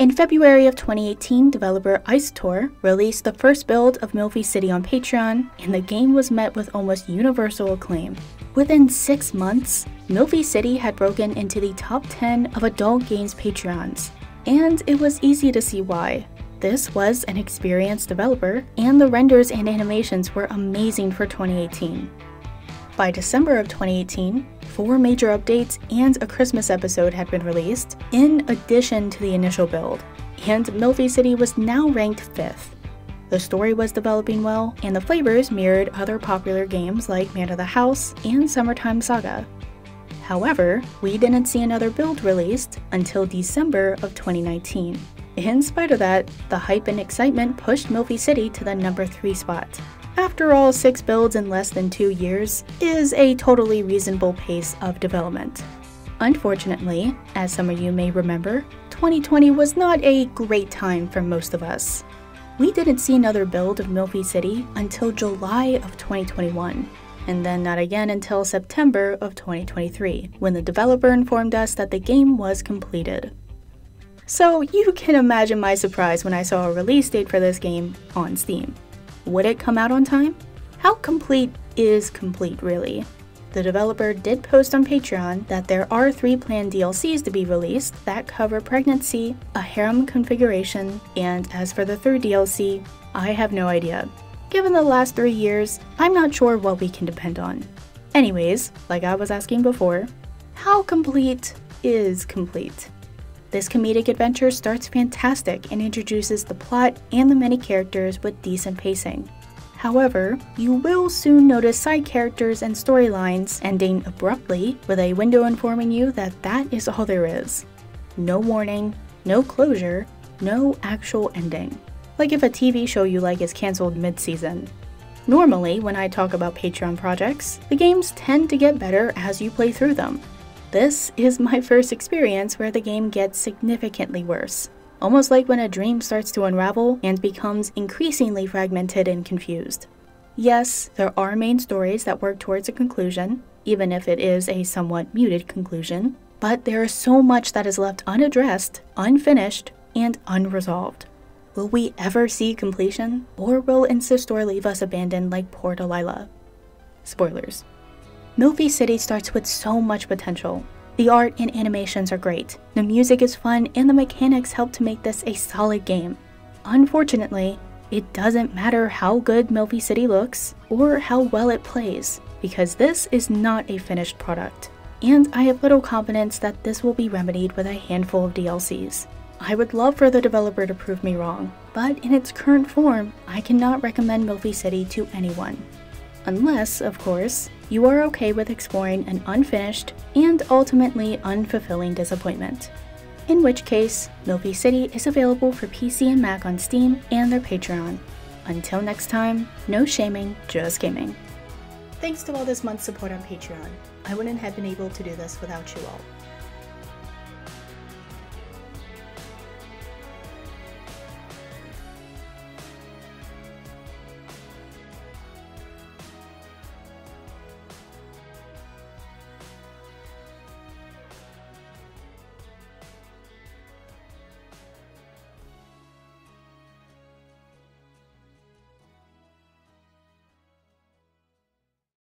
In February of 2018, developer Icetor released the first build of Milfy City on Patreon, and the game was met with almost universal acclaim. Within 6 months, Milfy City had broken into the top 10 of adult games Patreons, and it was easy to see why. This was an experienced developer, and the renders and animations were amazing for 2018. By December of 2018, 4 major updates and a Christmas episode had been released, in addition to the initial build, and Milfy City was now ranked 5th. The story was developing well, and the flavors mirrored other popular games like Man of the House and Summertime Saga. However, we didn't see another build released until December of 2019. In spite of that, the hype and excitement pushed Milfy City to the number 3 spot. After all, 6 builds in less than 2 years is a totally reasonable pace of development. Unfortunately, as some of you may remember, 2020 was not a great time for most of us. We didn't see another build of Milfy City until July of 2021, and then not again until September of 2023, when the developer informed us that the game was completed. So you can imagine my surprise when I saw a release date for this game on Steam. Would it come out on time? How complete is complete, really? The developer did post on Patreon that there are 3 planned DLCs to be released that cover pregnancy, a harem configuration, and as for the 3rd DLC, I have no idea. Given the last 3 years, I'm not sure what we can depend on. Anyways, like I was asking before, how complete is complete? This comedic adventure starts fantastic and introduces the plot and the many characters with decent pacing. However, you will soon notice side characters and storylines ending abruptly with a window informing you that that is all there is. No warning, no closure, no actual ending. Like if a TV show you like is cancelled mid-season. Normally, when I talk about Patreon projects, the games tend to get better as you play through them. This is my first experience where the game gets significantly worse, almost like when a dream starts to unravel and becomes increasingly fragmented and confused. Yes, there are main stories that work towards a conclusion, even if it is a somewhat muted conclusion, but there is so much that is left unaddressed, unfinished, and unresolved. Will we ever see completion, or will Insistor leave us abandoned like poor Delilah? Spoilers. Milfy City starts with so much potential. The art and animations are great, the music is fun, and the mechanics help to make this a solid game. Unfortunately, it doesn't matter how good Milfy City looks or how well it plays, because this is not a finished product. And I have little confidence that this will be remedied with a handful of DLCs. I would love for the developer to prove me wrong, but in its current form, I cannot recommend Milfy City to anyone. Unless, of course, you are okay with exploring an unfinished and ultimately unfulfilling disappointment. In which case, Milfy City is available for PC and Mac on Steam and their Patreon. Until next time, no shaming, just gaming. Thanks to all this month's support on Patreon. I wouldn't have been able to do this without you all.